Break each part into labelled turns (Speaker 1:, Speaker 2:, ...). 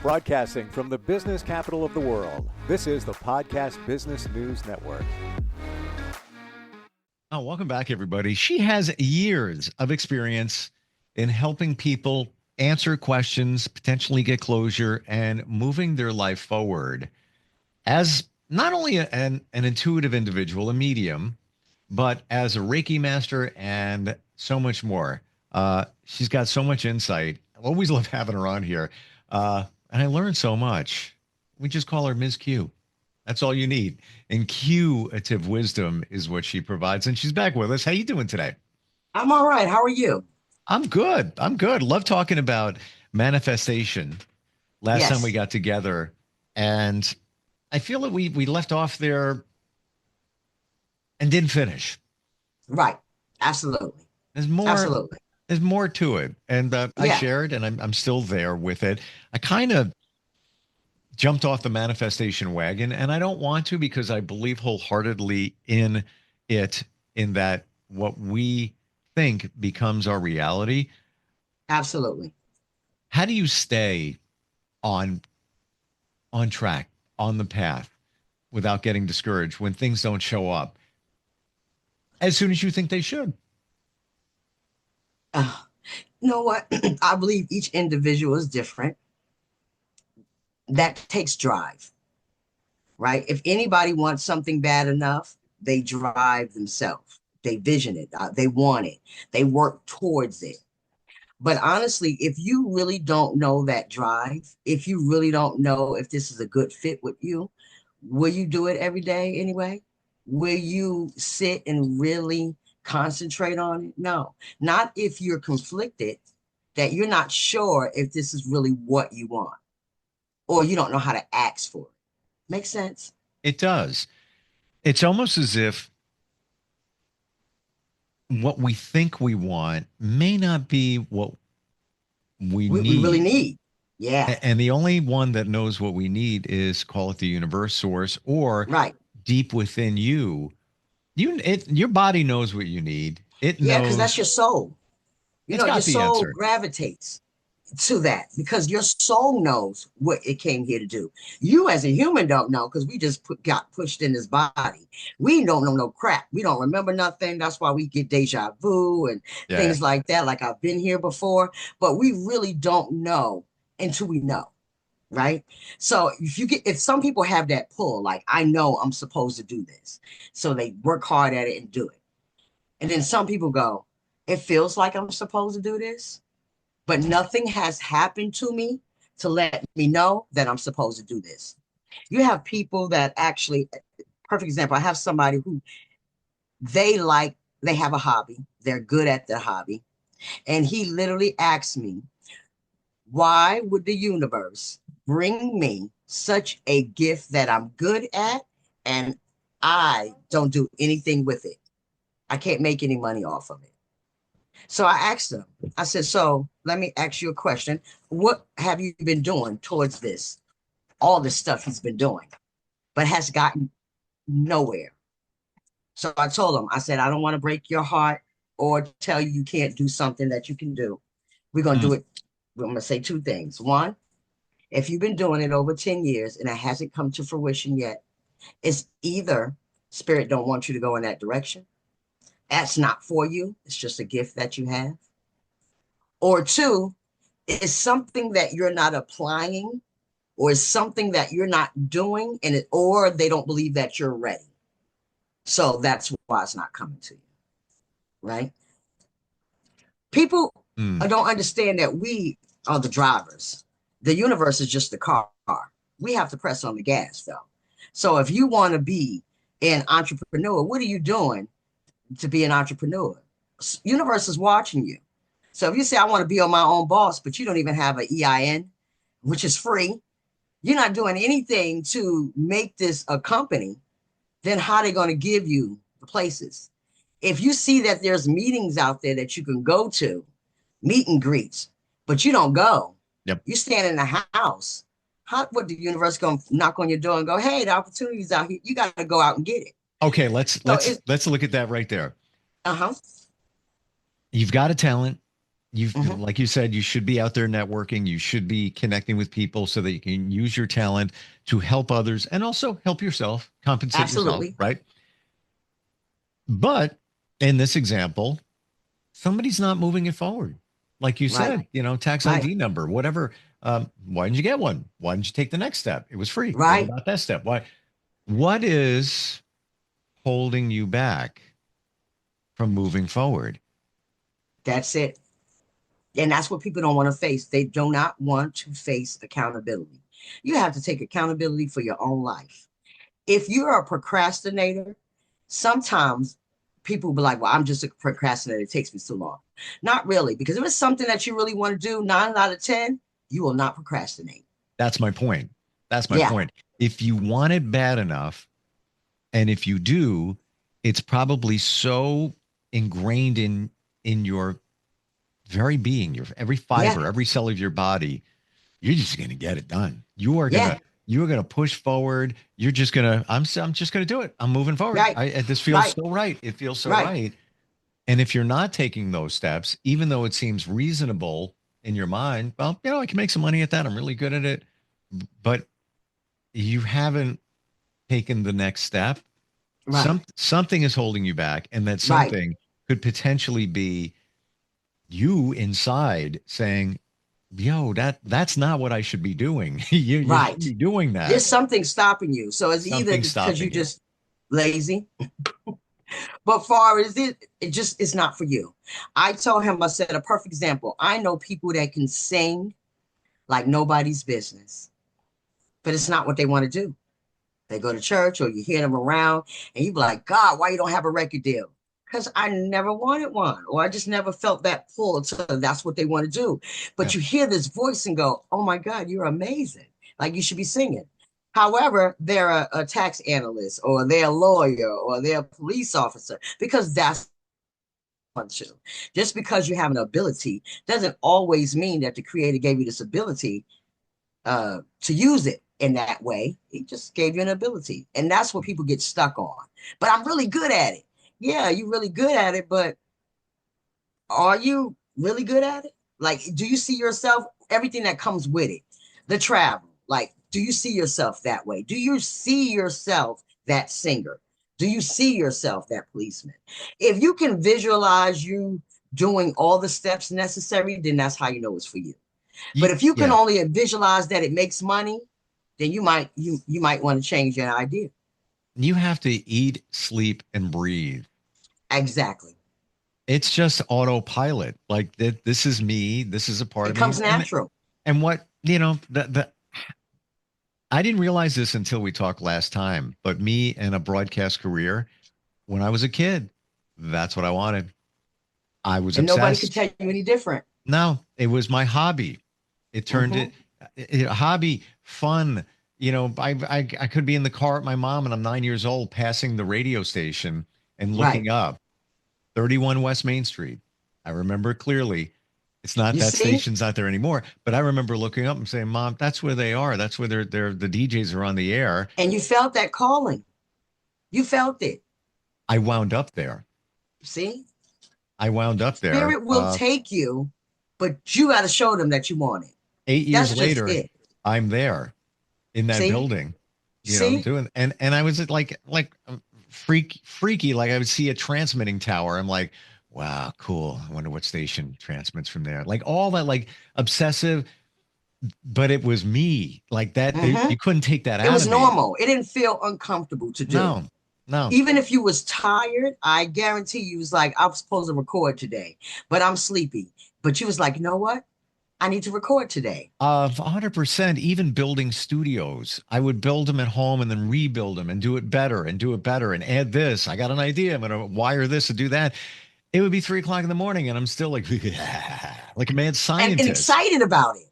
Speaker 1: Broadcasting from the business capital of the world, this is the Podcast Business News Network.
Speaker 2: Oh, welcome back, everybody. She has years of experience in helping people answer questions, potentially get closure, and moving their life forward. As not only an intuitive individual, a medium, but as a Reiki master and so much more. She's got so much insight. I always love having her on here. And I learned so much. We just call her Ms. Q. That's all you need. Intuitive wisdom is what she provides. And she's back with us. How you doing today?
Speaker 3: I'm all right. How are you?
Speaker 2: I'm good. I'm good. Love talking about manifestation. Last time we got together. And I feel that we left off there and didn't finish.
Speaker 3: Right. Absolutely.
Speaker 2: There's more.
Speaker 3: Absolutely.
Speaker 2: There's more to it. And I shared, and I'm still there with it. I kind of jumped off the manifestation wagon, and I don't want to because I believe wholeheartedly in it, in that what we think becomes our reality.
Speaker 3: Absolutely.
Speaker 2: How do you stay on track, on the path, without getting discouraged when things don't show up as soon as you think they should?
Speaker 3: You know what? I believe each individual is different. That takes drive, right? If anybody wants something bad enough, they drive themselves. They vision it. They want it. They work towards it. But honestly, if you really don't know that drive, if you really don't know if this is a good fit with you, will you do it every day anyway? Will you sit and really concentrate on it? No, not if you're conflicted, that you're not sure if this is really what you want, or you don't know how to ask for it. Makes sense?
Speaker 2: It does. It's almost as if what we think we want may not be what we need.
Speaker 3: We really need. Yeah.
Speaker 2: And the only one that knows what we need is, call it the universe, source, or deep within you. Your body knows what you need. It knows.
Speaker 3: Because that's your soul. You know, your soul gravitates to that because your soul knows what it came here to do. You as a human don't know because we just got pushed in this body. We don't know no crap. We don't remember nothing. That's why we get deja vu and things like that. Like, I've been here before, but we really don't know until we know. Right. So if some people have that pull, like, I know I'm supposed to do this, so they work hard at it and do it. And then some people go, it feels like I'm supposed to do this, but nothing has happened to me to let me know that I'm supposed to do this. You have people that actually, perfect example, I have somebody who they have a hobby. They're good at their hobby. And he literally asked me, why would the universe bring me such a gift that I'm good at and I don't do anything with it? I can't make any money off of it. So I asked him, I said, so let me ask you a question. What have you been doing towards this? All this stuff he's been doing, but has gotten nowhere. So I told him, I said, I don't want to break your heart or tell you can't do something that you can do. We're going to do it. I'm going to say two things. One, if you've been doing it over 10 years and it hasn't come to fruition yet, it's either spirit don't want you to go in that direction. That's not for you. It's just a gift that you have. Or two, it's something that you're not applying, or it's something that you're not doing, or they don't believe that you're ready. So that's why it's not coming to you. Right? People don't understand that we are the drivers. The universe is just the car. We have to press on the gas, though. So if you want to be an entrepreneur, what are you doing to be an entrepreneur? Universe is watching you. So if you say, I want to be on my own boss, but you don't even have an EIN, which is free, you're not doing anything to make this a company, then how are they going to give you the places? If you see that there's meetings out there that you can go to, meet and greets, but you don't go, you stand in the house, what the universe going to knock on your door and go, hey, the opportunity's out here. You got to go out and get it.
Speaker 2: Okay, let's look at that right there. You've got a talent. You've, like you said, you should be out there networking. You should be connecting with people so that you can use your talent to help others and also help yourself, compensate yourself,
Speaker 3: Absolutely.
Speaker 2: right? But in this example, somebody's not moving it forward. Like you
Speaker 3: Right.
Speaker 2: said, tax
Speaker 3: Right.
Speaker 2: ID number, whatever. Why didn't you get one? Why didn't you take the next step? It was free. What
Speaker 3: Right.
Speaker 2: about that step? What is holding you back from moving forward?
Speaker 3: That's it. And that's what people don't want to face. They do not want to face accountability. You have to take accountability for your own life. If you're a procrastinator, sometimes people will be like, well, I'm just a procrastinator. It takes me so long. Not really, because if it's something that you really want to do, 9 out of 10, you will not procrastinate.
Speaker 2: That's my point. That's my
Speaker 3: Yeah.
Speaker 2: point. If you want it bad enough, and if you do, it's probably so ingrained in your very being, your every fiber, every cell of your body, you're just going to get it done. You're going to push forward. You're just going to, I'm just going to do it. I'm moving forward.
Speaker 3: Right.
Speaker 2: This feels so right. It feels so right. And if you're not taking those steps, even though it seems reasonable in your mind, well, I can make some money at that. I'm really good at it. But you haven't taken the next step.
Speaker 3: Right.
Speaker 2: Something is holding you back. And that something could potentially be you inside saying, yo, that's not what I should be doing. You should be doing that.
Speaker 3: There's something stopping you. So it's
Speaker 2: Something
Speaker 3: either because you're just lazy, but far as it just is not for you. I told him, I said, a perfect example. I know people that can sing like nobody's business, but it's not what they want to do. They go to church or you hear them around and you be like, God, why you don't have a record deal? Because I never wanted one, or I just never felt that pull to that's what they want to do. But you hear this voice and go, oh my God, you're amazing. Like you should be singing. However, they're a tax analyst or they're a lawyer or they're a police officer because that's what you. Just because you have an ability doesn't always mean that the creator gave you this ability to use it in that way. He just gave you an ability. And that's what people get stuck on. But I'm really good at it. Yeah, you're really good at it, but are you really good at it? Like, do you see yourself, everything that comes with it, the travel, like, do you see yourself that way? Do you see yourself that singer? Do you see yourself that policeman? If you can visualize you doing all the steps necessary, then that's how you know it's for you. But if you can only visualize that it makes money, then you might want to change your idea.
Speaker 2: You have to eat, sleep, and breathe.
Speaker 3: Exactly.
Speaker 2: It's just autopilot. Like this is me. This is a part of me. It
Speaker 3: comes natural.
Speaker 2: And what, I didn't realize this until we talked last time, but me and a broadcast career, when I was a kid, that's what I wanted. I was obsessed.
Speaker 3: Nobody could tell you any different.
Speaker 2: No, it was my hobby. It turned it hobby, fun. I could be in the car with my mom and I'm 9 years old passing the radio station and looking up 31 West Main Street. I remember clearly. It's not that station's not there anymore, but I remember looking up and saying, Mom, that's where they are. That's where they're the DJs are on the air.
Speaker 3: And you felt that calling. You felt it.
Speaker 2: I wound up there.
Speaker 3: See?
Speaker 2: I wound up there.
Speaker 3: Spirit will take you, but you got to show them that you want it.
Speaker 2: 8 years later, I'm there in that building, doing, and I was like freaky. Like I would see a transmitting tower. I'm like, wow, cool. I wonder what station transmits from there. Like all that, like obsessive, but it was me like that. You couldn't take that out of me. It
Speaker 3: was normal. It didn't feel uncomfortable to do.
Speaker 2: No.
Speaker 3: Even if you was tired, I guarantee you was like, I'm supposed to record today, but I'm sleepy. But you was like, you know what? I need to record today.
Speaker 2: 100%. Even building studios, I would build them at home and then rebuild them and do it better and add this. I got an idea. I'm going to wire this and do that. It would be 3 o'clock in the morning and I'm still like a mad scientist.
Speaker 3: And excited about it.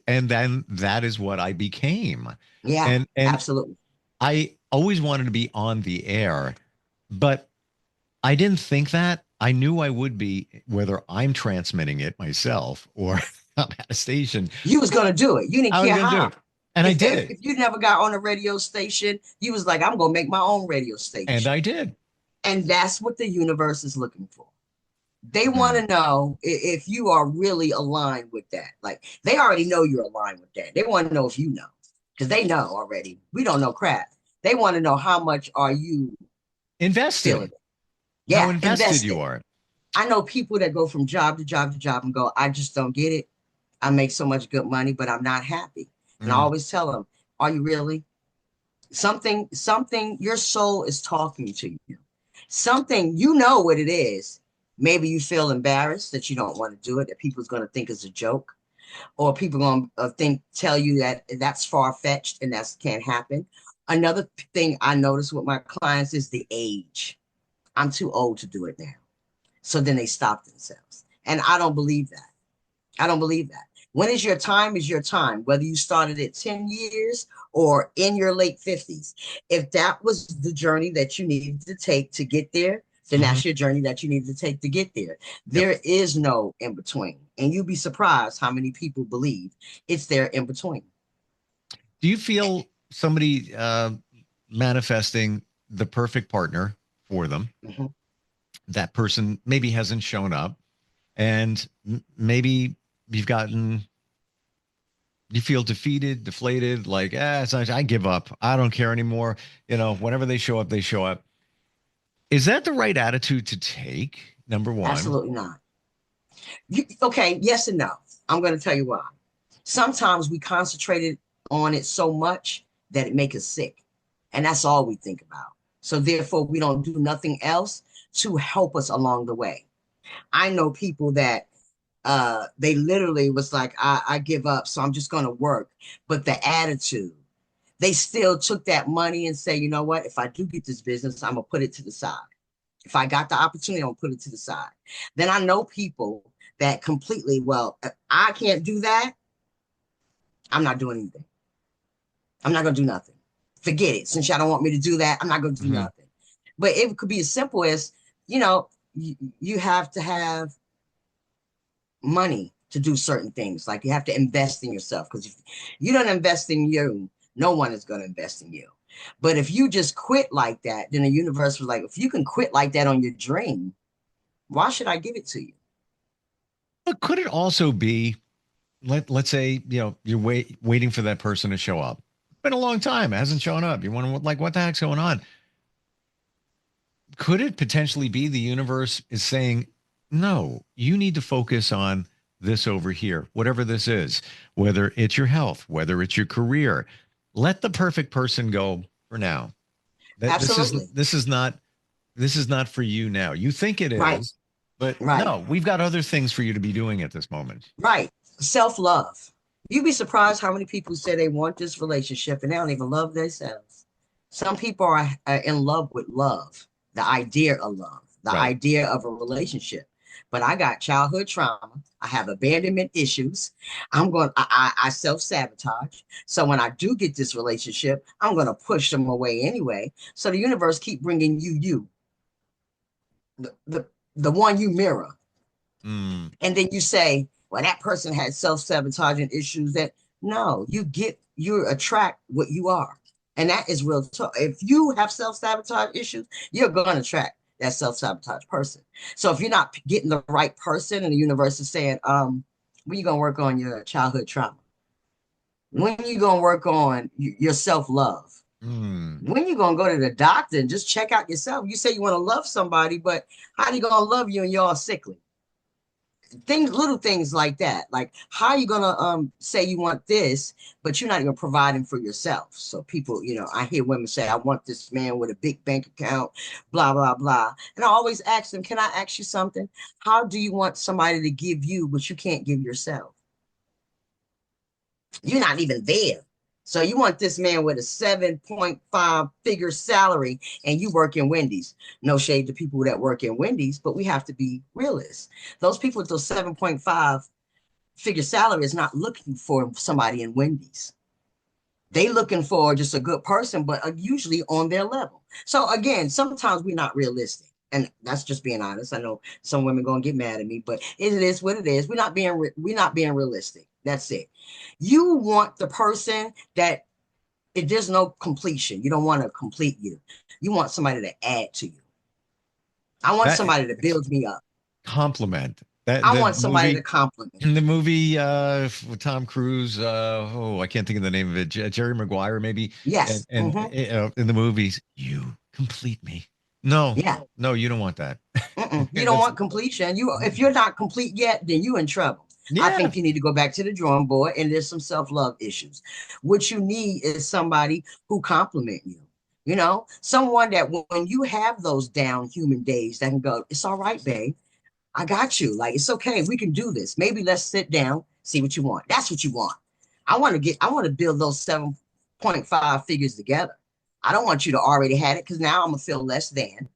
Speaker 2: And then that is what I became.
Speaker 3: Yeah, and absolutely.
Speaker 2: I always wanted to be on the air, but I didn't think that. I knew I would be, whether I'm transmitting it myself or I'm at a station.
Speaker 3: You was going to do it. You didn't care how.
Speaker 2: And I did.
Speaker 3: If you never got on a radio station, you was like, I'm going to make my own radio station.
Speaker 2: And I did.
Speaker 3: And that's what the universe is looking for. They want to know if you are really aligned with that. Like they already know you're aligned with that. They want to know if you know, because they know already. We don't know crap. They want to know how much are you
Speaker 2: invested.
Speaker 3: feeling it.
Speaker 2: How
Speaker 3: Yeah,
Speaker 2: invested you are.
Speaker 3: I know people that go from job to job to job and go, I just don't get it. I make so much good money, but I'm not happy. And I always tell them, are you really? Something, your soul is talking to you. Something, you know what it is. Maybe you feel embarrassed that you don't want to do it, that people's going to think it's a joke, or people going to tell you that that's far-fetched and that can't happen. Another thing I notice with my clients is the age. I'm too old to do it now. So then they stop themselves. And I don't believe that. I don't believe that. When is your time is your time, whether you started at 10 years or in your late 50s. If that was the journey that you needed to take to get there, then that's your journey that you need to take to get there. There is no in between. And you'd be surprised how many people believe it's there in between.
Speaker 2: Do you feel somebody manifesting the perfect partner for them? That person maybe hasn't shown up, and maybe you feel defeated, deflated, like, I give up. I don't care anymore. Whenever they show up, they show up. Is that the right attitude to take? Number one.
Speaker 3: Absolutely not. Okay, yes and no. I'm going to tell you why. Sometimes we concentrated on it so much that it makes us sick. And that's all we think about. So therefore, we don't do nothing else to help us along the way. I know people that they literally was like, I give up, so I'm just going to work. But the attitude, they still took that money and say, you know what, if I do get this business, I'm going to put it to the side. If I got the opportunity, I'm going to put it to the side. Then I know people that completely, well, if I can't do that, I'm not doing anything. I'm not going to do nothing. Forget it. Since y'all don't want me to do that, I'm not going to do nothing. But it could be as simple as, you have to have money to do certain things. Like you have to invest in yourself, because if you don't invest in you, no one is going to invest in you. But if you just quit like that, then the universe was like, if you can quit like that on your dream, why should I give it to you?
Speaker 2: But could it also be, let's say, you're waiting for that person to show up. It's been a long time. It hasn't shown up. You wonder, what the heck's going on? Could it potentially be the universe is saying, no, you need to focus on this over here, whatever this is, whether it's your health, whether it's your career. Let the perfect person go for now.
Speaker 3: Absolutely.
Speaker 2: This is not for you now. You think it is, but no, we've got other things for you to be doing at this moment.
Speaker 3: Right. Self-love. You'd be surprised how many people say they want this relationship and they don't even love themselves. Some people are in love with love, the idea of love, the idea of a relationship. But I got childhood trauma. I have abandonment issues. I self-sabotage. So when I do get this relationship, I'm going to push them away anyway. So the universe keep bringing you, the one you mirror. And then you say, well, that person had self-sabotaging issues. That no, you attract what you are. And that is real talk. If you have self-sabotage issues, you're going to attract that self-sabotage person. So if you're not getting the right person and the universe is saying, when you going to work on your childhood trauma? When you going to work on your self-love? When you going to go to the doctor and just check out yourself? You say you want to love somebody, but how are you going to love you and you're all sickly? Little things like that. Like, how are you gonna say you want this, but you're not even providing for yourself? So people, I hear women say, I want this man with a big bank account, blah, blah, blah. And I always ask them, can I ask you something? How do you want somebody to give you what you can't give yourself? You're not even there. So you want this man with a 7.5 figure salary and you work in Wendy's. No shade to people that work in Wendy's, but we have to be realists. Those people with those 7.5 figure salary is not looking for somebody in Wendy's. They looking for just a good person, but usually on their level. So again, sometimes we're not realistic. And that's just being honest. I know some women gonna get mad at me, but it is what it is. We're not being realistic. That's it. You want the person that there's no completion. You don't want to complete you. You want somebody to add to you. I want somebody to build me up.
Speaker 2: compliment. That
Speaker 3: I
Speaker 2: the
Speaker 3: want somebody
Speaker 2: movie
Speaker 3: to compliment.
Speaker 2: in the movie with Tom Cruise, I can't think of the name of it. Jerry Maguire, maybe.
Speaker 3: Yes.
Speaker 2: And in the movies, you complete me. No,
Speaker 3: Yeah.
Speaker 2: no, you don't want that.
Speaker 3: You don't
Speaker 2: That's
Speaker 3: want completion. If you're not complete yet, then you're in trouble. I
Speaker 2: yeah,
Speaker 3: think you need to go back to the drawing board, and there's some self-love issues. What you need is somebody who compliment you. Someone that when you have those down human days that can go, it's all right, babe. I got you. Like, it's okay. We can do this. Maybe let's sit down, see what you want. That's what you want. I want to build those 7.5 figures together. I don't want you to already had it because now I'm gonna feel less than.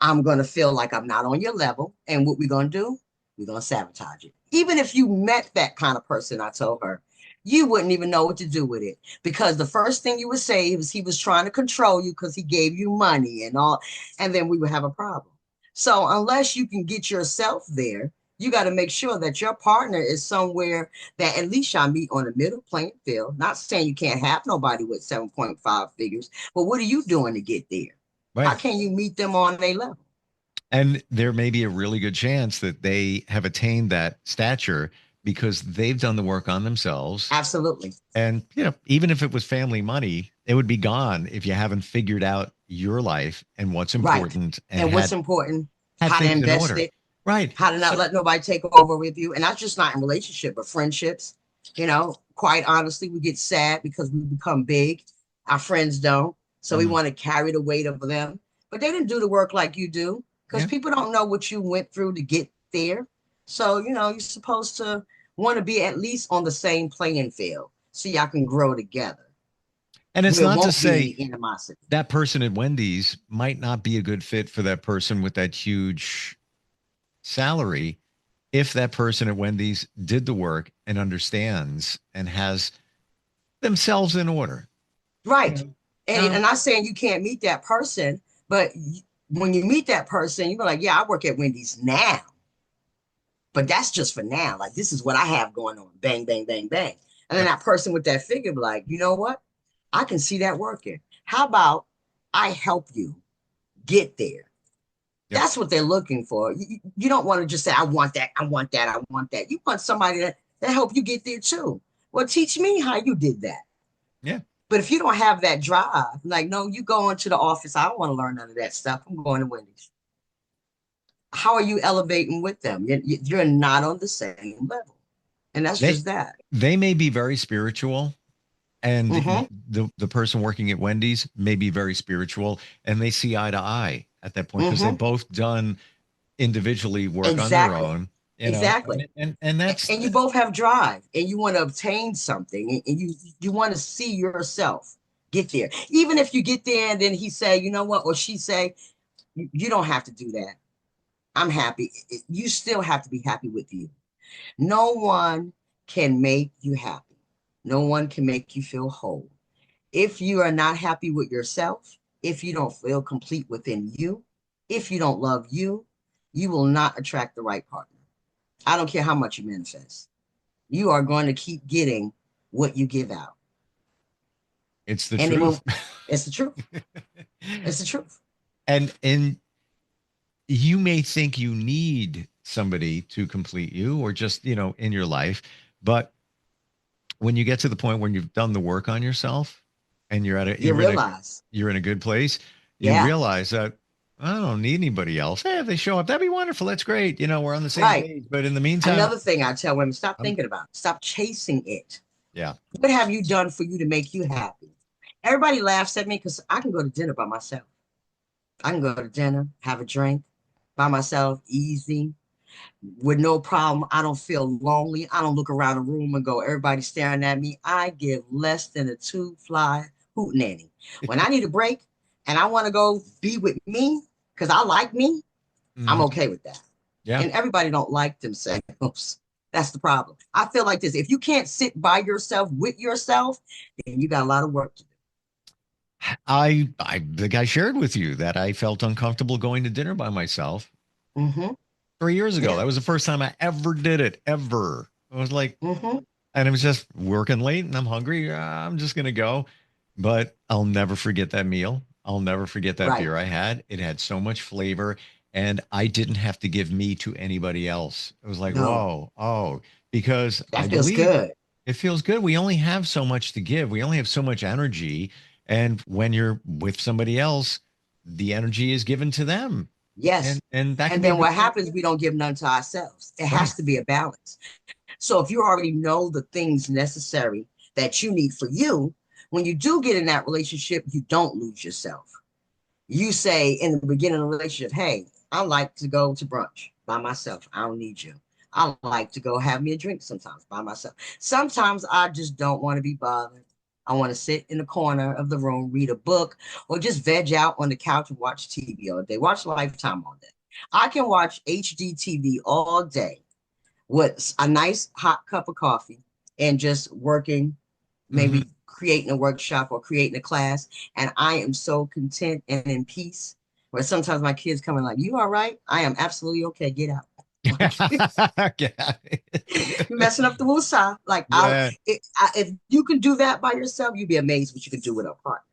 Speaker 3: I'm going to feel like I'm not on your level. And what we're going to do, we're going to sabotage it. Even if you met that kind of person, I told her, you wouldn't even know what to do with it because the first thing you would say is he was trying to control you because he gave you money and all, and then we would have a problem. So unless you can get yourself there, you got to make sure that your partner is somewhere that at least y'all meet on a middle playing field. Not saying you can't have nobody with 7.5 figures, but what are you doing to get there? How
Speaker 2: right.
Speaker 3: can you meet them on their level?
Speaker 2: And there may be a really good chance that they have attained that stature because they've done the work on themselves.
Speaker 3: Absolutely.
Speaker 2: And, even if it was family money, it would be gone if you haven't figured out your life and what's important
Speaker 3: and what's important,
Speaker 2: had
Speaker 3: how to
Speaker 2: things in
Speaker 3: invest
Speaker 2: order.
Speaker 3: it,
Speaker 2: Right.
Speaker 3: how to not let nobody take over with you. And that's just not in relationship, but friendships. Quite honestly, we get sad because we become big. Our friends don't. So we want to carry the weight of them. But they didn't do the work like you do because people don't know what you went through to get there. So, you're supposed to want to be at least on the same playing field so y'all can grow together.
Speaker 2: And it's
Speaker 3: There
Speaker 2: not to
Speaker 3: won't be
Speaker 2: say
Speaker 3: any animosity.
Speaker 2: that person at Wendy's might not be a good fit for that person with that huge salary if that person at Wendy's did the work and understands and has themselves in order.
Speaker 3: Right. And I'm not saying you can't meet that person, but when you meet that person, you're like, yeah, I work at Wendy's now, but that's just for now. Like, this is what I have going on. Bang, bang, bang, bang. And then that person with that figure be like, you know what? I can see that working. How about I help you get there?
Speaker 2: Yep.
Speaker 3: That's what they're looking for. You don't want to just say, I want that, I want that, I want that. You want somebody that help you get there too. Well, teach me how you did that.
Speaker 2: Yeah.
Speaker 3: But if you don't have that drive, like, no, you go into the office, I don't want to learn none of that stuff. I'm going to Wendy's. How are you elevating with them? You're not on the same level. And that's just that.
Speaker 2: They may be very spiritual, and the person working at Wendy's may be very spiritual, and they see eye to eye at that point because they've both done individually work on their own.
Speaker 3: Exactly.
Speaker 2: And
Speaker 3: you both have drive and you want to obtain something and you want to see yourself get there. Even if you get there and then he say, you know what, or she say, you don't have to do that. I'm happy. You still have to be happy with you. No one can make you happy. No one can make you feel whole. If you are not happy with yourself, if you don't feel complete within you, if you don't love you, you will not attract the right partner. I don't care how much you manifest. You are going to keep getting what you give out.
Speaker 2: It's the truth.
Speaker 3: It's the truth. It's the truth.
Speaker 2: And you may think you need somebody to complete you or just, in your life. But when you get to the point when you've done the work on yourself and you're in a good place, you realize that I don't need anybody else. Hey, if they show up, that'd be wonderful. That's great. We're on the same page. But in the meantime,
Speaker 3: another thing I tell women, stop thinking about it. Stop chasing it.
Speaker 2: Yeah.
Speaker 3: What have you done for you to make you happy? Everybody laughs at me because I can go to dinner by myself. I can go to dinner, have a drink by myself, easy, with no problem. I don't feel lonely. I don't look around the room and go, everybody's staring at me. I give less than a two-fly hootenanny. When I need a break and I want to go be with me because I like me, I'm okay with that.
Speaker 2: Yeah.
Speaker 3: And everybody don't like themselves. That's the problem. I feel like this. If you can't sit by yourself with yourself, then you got a lot of work to do.
Speaker 2: I think I shared with you that I felt uncomfortable going to dinner by myself 3 years ago. That was the first time I ever did it, ever. I was like, and it was just working late and I'm hungry. I'm just going to go. But I'll never forget that meal. I'll never forget that beer I had. It had so much flavor. and I didn't have to give me to anybody else. It was like,
Speaker 3: No,
Speaker 2: whoa, oh, because I
Speaker 3: that feels
Speaker 2: believe
Speaker 3: good.
Speaker 2: it feels good. We only have so much to give. We only have so much energy. And when you're with somebody else, the energy is given to them.
Speaker 3: Yes.
Speaker 2: And that can
Speaker 3: And
Speaker 2: be a
Speaker 3: then
Speaker 2: good
Speaker 3: what
Speaker 2: thing
Speaker 3: happens,
Speaker 2: too.
Speaker 3: we don't give none to ourselves. It
Speaker 2: Right.
Speaker 3: has to be a balance. So if you already know the things necessary that you need for you, when you do get in that relationship, you don't lose yourself. You say in the beginning of the relationship, hey, I like to go to brunch by myself. I don't need you. I like to go have me a drink sometimes by myself. Sometimes I just don't want to be bothered. I want to sit in the corner of the room, read a book, or just veg out on the couch and watch TV all day, watch Lifetime all day. I can watch HD TV all day with a nice hot cup of coffee and just working,
Speaker 2: Hmm.
Speaker 3: maybe creating a workshop or creating a class. And I am so content and in peace. Where sometimes my kids come in like, you all right? I am absolutely okay. Get out. Like,
Speaker 2: Yeah.
Speaker 3: you're messing up the woosah. Like,
Speaker 2: Yeah.
Speaker 3: if you can do that by yourself, you'd be amazed what you can do with a partner.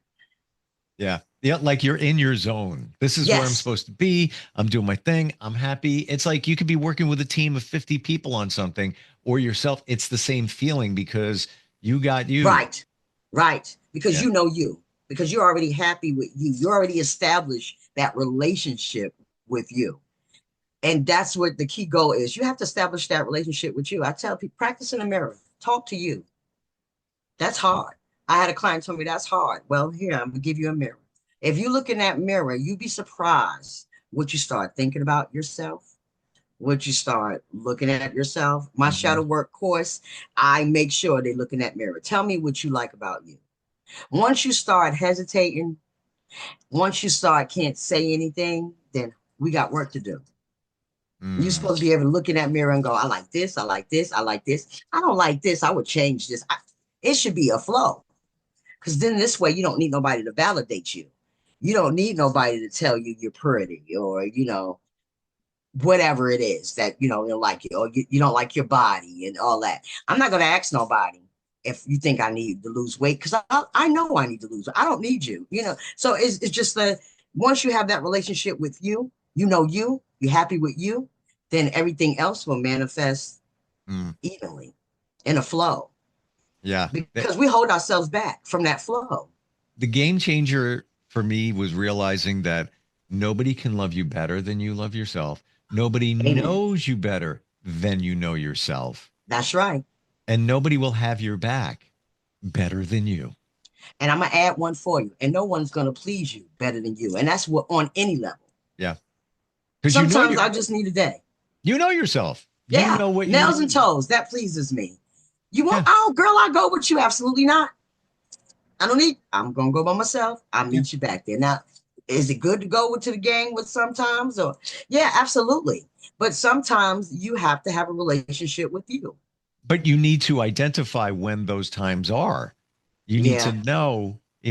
Speaker 2: Yeah. Yeah. Like you're in your zone. This is where I'm
Speaker 3: Yes.
Speaker 2: supposed to be. I'm doing my thing. I'm happy. It's like you could be working with a team of 50 people on something or yourself. It's the same feeling because you got you.
Speaker 3: Right. Right. Because
Speaker 2: Yeah.
Speaker 3: you know you, because you're already happy with you. You already established that relationship with you. And that's what the key goal is. You have to establish that relationship with you. I tell people, practice in the mirror, talk to you. That's hard. I had a client tell me that's hard. Well, here, I'm gonna give you a mirror. If you look in that mirror, you'd be surprised what you start thinking about yourself, what you start looking at yourself. My
Speaker 2: Mhm.
Speaker 3: shadow work course, I make sure they look in that mirror. Tell me what you like about you. Once you start hesitating, once you start can't say anything, then we got work to do. You're
Speaker 2: Mm.
Speaker 3: supposed to be able to look in that mirror and go, I like this, I like this, I like this. I don't like this. I would change this. It should be a flow. Because then this way you don't need nobody to validate you. You don't need nobody to tell you you're pretty or, whatever it is that, you don't like it or you don't like your body and all that. I'm not going to ask nobody if you think I need to lose weight because I know I need to lose. I don't need you. So it's just that once you have that relationship with you, you're happy with you, then everything else will manifest
Speaker 2: Mm.
Speaker 3: evenly in a flow
Speaker 2: Yeah.
Speaker 3: because we hold ourselves back from that flow.
Speaker 2: The game changer for me was realizing that nobody can love you better than you love yourself. Nobody
Speaker 3: Amen.
Speaker 2: knows you better than you know yourself.
Speaker 3: That's right.
Speaker 2: And nobody will have your back better than you.
Speaker 3: And I'm gonna add one for you. And no one's gonna please you better than you. And that's what on any level.
Speaker 2: Yeah. Because
Speaker 3: Sometimes I just need a day.
Speaker 2: you know yourself. You
Speaker 3: Yeah,
Speaker 2: know what you
Speaker 3: nails and
Speaker 2: need.
Speaker 3: toes. That pleases me. You want?
Speaker 2: Yeah.
Speaker 3: Oh, girl, I go with you. Absolutely not. I don't need. I'm gonna go by myself. I'll
Speaker 2: Yeah.
Speaker 3: meet you back there. Now, is it good to go to the gang with sometimes? Or yeah, absolutely. But sometimes you have to have a relationship with you.
Speaker 2: But you need to identify when those times are. You need to
Speaker 3: Yeah.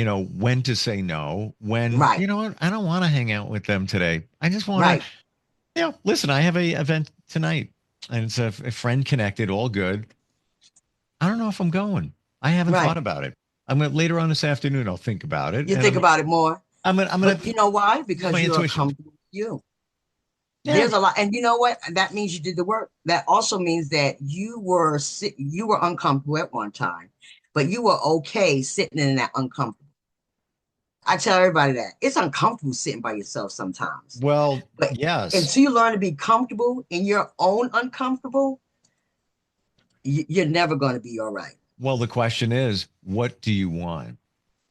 Speaker 2: know, when to say no, when,
Speaker 3: Right.
Speaker 2: what, I don't want to hang out with them today. I just want to,
Speaker 3: Right.
Speaker 2: listen, I have a event tonight and it's a friend connected, all good. I don't know if I'm going. I haven't thought
Speaker 3: Right.
Speaker 2: about it. I'm gonna later on this afternoon. I'll think about it,
Speaker 3: You
Speaker 2: and
Speaker 3: think about it more.
Speaker 2: I'm gonna
Speaker 3: But you know why?
Speaker 2: use
Speaker 3: Because
Speaker 2: my
Speaker 3: you're
Speaker 2: intuition.
Speaker 3: comfortable with you.
Speaker 2: Yeah.
Speaker 3: There's a lot, and you know what? That means you did the work. That also means that you were uncomfortable at one time, but you were okay sitting in that uncomfortable. I tell everybody that it's uncomfortable sitting by yourself sometimes,
Speaker 2: Well,
Speaker 3: but
Speaker 2: yes.
Speaker 3: until you learn to be comfortable in your own uncomfortable, you're never going to be all right.
Speaker 2: Well, the question is, what do you want?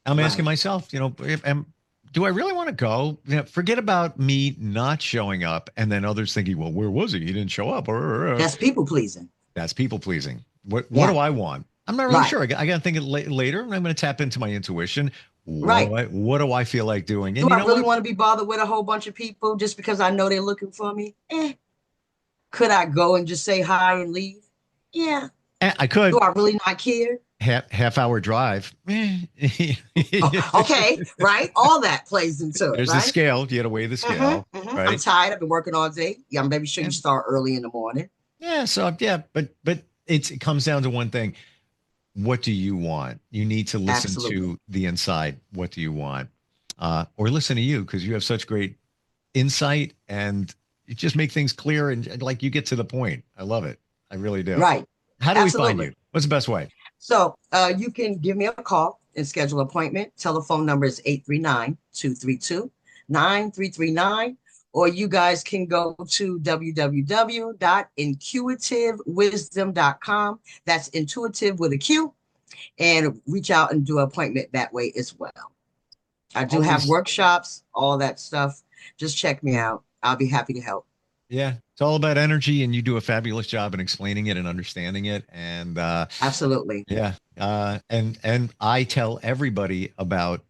Speaker 2: I'm asking
Speaker 3: Right.
Speaker 2: myself, do I really want to go? Forget about me not showing up and then others thinking, well, where was he? He didn't show up.
Speaker 3: That's people pleasing.
Speaker 2: That's people pleasing. What
Speaker 3: Yeah.
Speaker 2: do I want? I'm not really
Speaker 3: Right.
Speaker 2: sure. I got to think it later, and I'm going to tap into my intuition.
Speaker 3: Right.
Speaker 2: What do I feel like doing?
Speaker 3: Do
Speaker 2: And you
Speaker 3: I
Speaker 2: know
Speaker 3: really
Speaker 2: what?
Speaker 3: want to be bothered with a whole bunch of people just because I know they're looking for me? Could I go and just say hi and leave? Yeah.
Speaker 2: I
Speaker 3: Do
Speaker 2: could
Speaker 3: I really not care?
Speaker 2: half hour drive.
Speaker 3: Oh, okay, right. All that plays into it,
Speaker 2: There's the
Speaker 3: right?
Speaker 2: scale. You got to weigh the scale,
Speaker 3: I'm
Speaker 2: right?
Speaker 3: tired. I've been working all day. Yeah, I'm maybe sure you
Speaker 2: And
Speaker 3: start early in the morning.
Speaker 2: yeah, so yeah, but it comes down to one thing. What do you want? You need to listen
Speaker 3: Absolutely.
Speaker 2: to the inside. What do you want? Or listen to you because you have such great insight, and you just make things clear and like you get to the point. I love it. I really do.
Speaker 3: Right.
Speaker 2: How do
Speaker 3: Absolutely.
Speaker 2: we find you? What's the best way?
Speaker 3: So you can give me a call and schedule an appointment. Telephone number is 839-232-9339. Or you guys can go to www.intuitivewisdom.com. That's intuitive with a Q, and reach out and do an appointment that way as well. I do have workshops, all that stuff. Just check me out. I'll be happy to help.
Speaker 2: Yeah, it's all about energy, and you do a fabulous job in explaining it and understanding it. And
Speaker 3: absolutely.
Speaker 2: Yeah. And I tell everybody about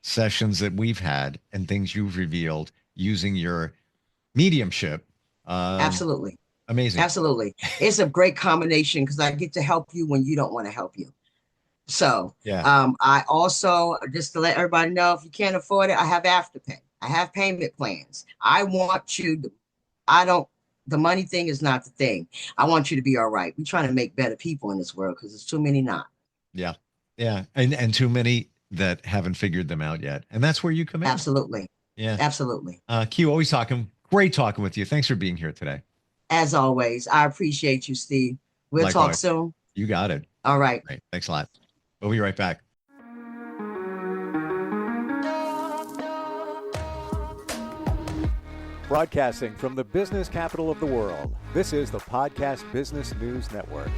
Speaker 2: sessions that we've had and things you've revealed using your mediumship.
Speaker 3: Absolutely.
Speaker 2: Amazing.
Speaker 3: Absolutely. It's a great combination because I get to help you when you don't want to help you. So
Speaker 2: yeah.
Speaker 3: I also, just to let everybody know, if you can't afford it, I have Afterpay. I have payment plans. I want you to, the money thing is not the thing. I want you to be all right. We're trying to make better people in this world because there's too many not.
Speaker 2: Yeah. Yeah. And too many that haven't figured them out yet. And that's where you come in.
Speaker 3: Absolutely.
Speaker 2: Yeah.
Speaker 3: Absolutely.
Speaker 2: Q, always talking. Great talking with you. Thanks for being here today.
Speaker 3: As always, I appreciate you, Steve. We'll
Speaker 2: Likewise.
Speaker 3: talk soon.
Speaker 2: You got it.
Speaker 3: All right.
Speaker 2: Great. Thanks a lot. We'll be right back.
Speaker 1: Broadcasting from the business capital of the world, this is the Podcast Business News Network.